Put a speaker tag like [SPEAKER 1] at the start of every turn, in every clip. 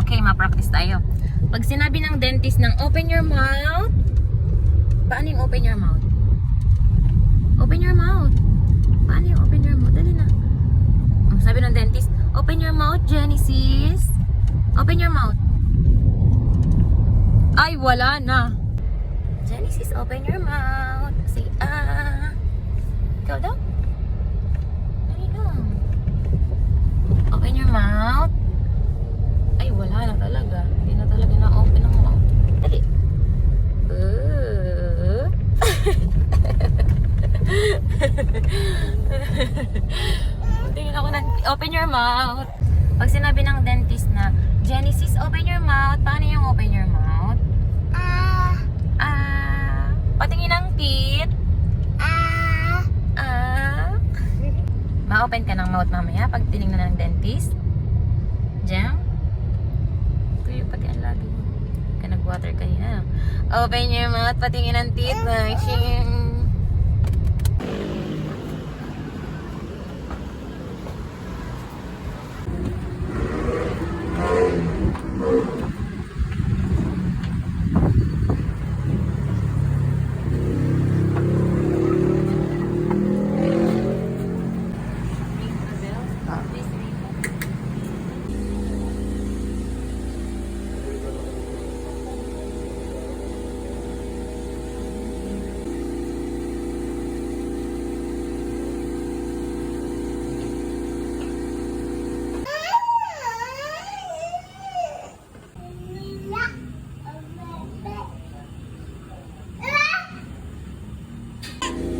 [SPEAKER 1] Okay, ma-practice tayo. Pag sinabi ng dentist ng open your mouth, paano yung open your mouth? Open your mouth. Paano yung open your mouth? Dali na. Sabi ng dentist, open your mouth, Genesis. Open your mouth. Ay, wala na. Genesis, open your mouth. Say, ah. Ikaw daw? Dali na. Open your mouth. Ay, wala na talaga. Hindi na talaga na-open ang mouth. Dali. Tingin ako ng open your mouth. Pag sinabi ng dentist na, Genesis, open your mouth. Paano yung open your mouth? Patingin ng teeth. Ma-open ka ng mouth mamaya pag tinignan ng dentist. Jam? Tuyo pati ang lagi mo. Ka nag-water kanina. Open your mouth, patingin ng teeth. Shing.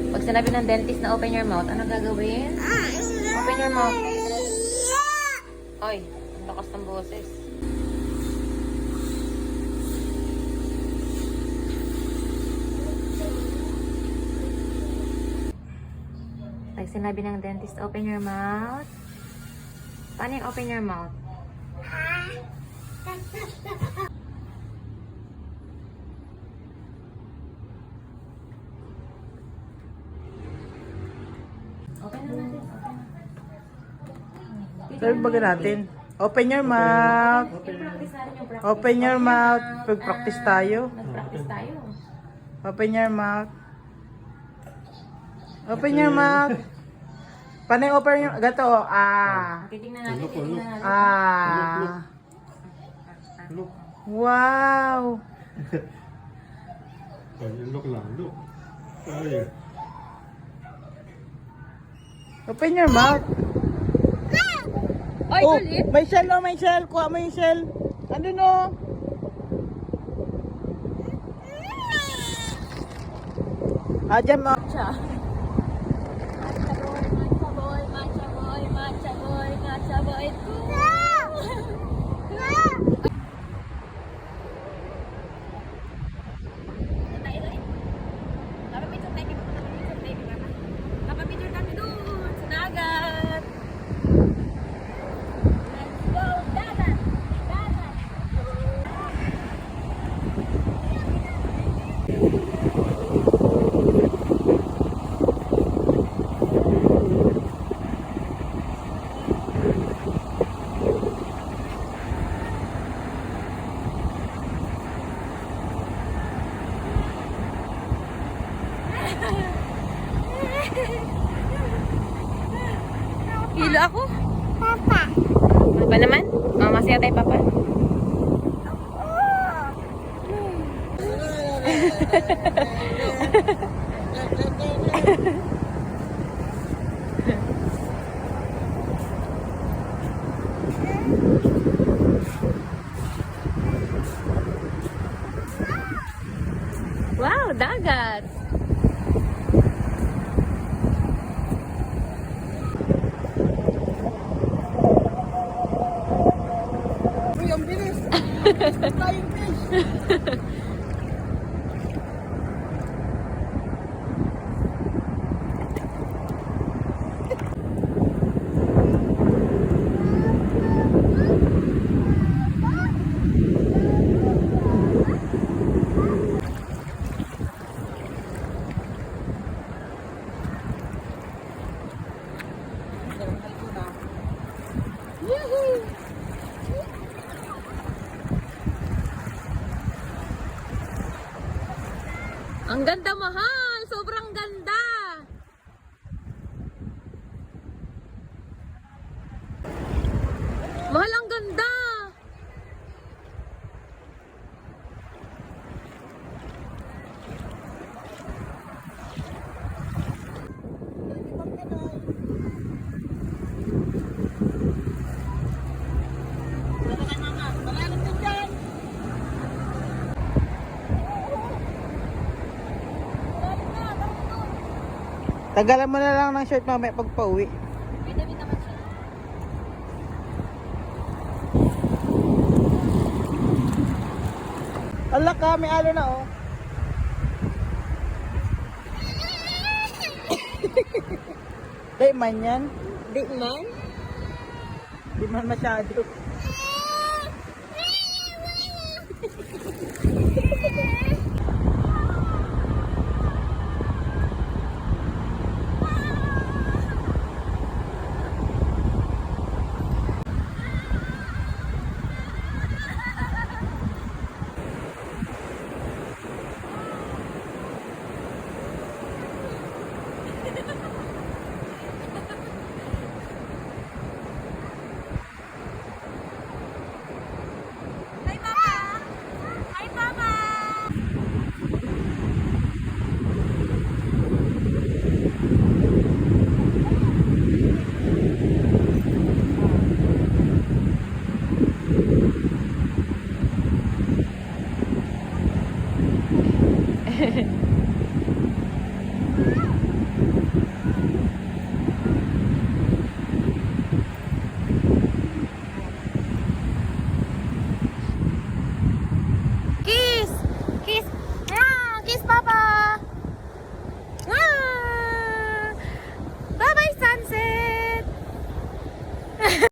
[SPEAKER 1] Pag sinabi ng dentist na open your mouth, ano gagawin? Open your mouth. Oy, ang lakas ng boses. Pag sinabi ng dentist, open your mouth. Paano yung open your mouth? Open na natin.
[SPEAKER 2] Sabi baga natin. Open your mouth.
[SPEAKER 1] I-practice natin yung practice.
[SPEAKER 2] Open your mouth. Pag-practice tayo.
[SPEAKER 1] Nag-practice tayo.
[SPEAKER 2] Open your mouth. Open your mouth. Paano yung open your... Gato.
[SPEAKER 1] Titingnan natin, titingnan natin.
[SPEAKER 3] Look.
[SPEAKER 2] Wow.
[SPEAKER 3] Look lang. Look. Ay.
[SPEAKER 2] Open your mouth.
[SPEAKER 1] Oy,
[SPEAKER 2] Oh,
[SPEAKER 1] kulit!
[SPEAKER 2] may shell oh, may shell. Kuha mo yung shell. Ano no? Dyan mo.
[SPEAKER 1] Matcha. Matcha boy, matcha boy, matcha boy, matcha boy, matcha boy. Napapicture kami doon sa dagat. Let's go, dagat! Dagat! Hilo ako? Papa. Papa naman? Masaya tayo, Papa. Wow, dagat!
[SPEAKER 2] Uy, ang bilis. Flying fish.
[SPEAKER 1] Ang ganda, mahal! Sobrang ganda! Mahal, ang ganda!
[SPEAKER 2] Tagalan mo na lang ng shirt mamaya pag pauwi.
[SPEAKER 1] May damit naman siya.
[SPEAKER 2] Ala ka, may alo na oh. Di man yan.
[SPEAKER 1] Di man?
[SPEAKER 2] Di man masyado.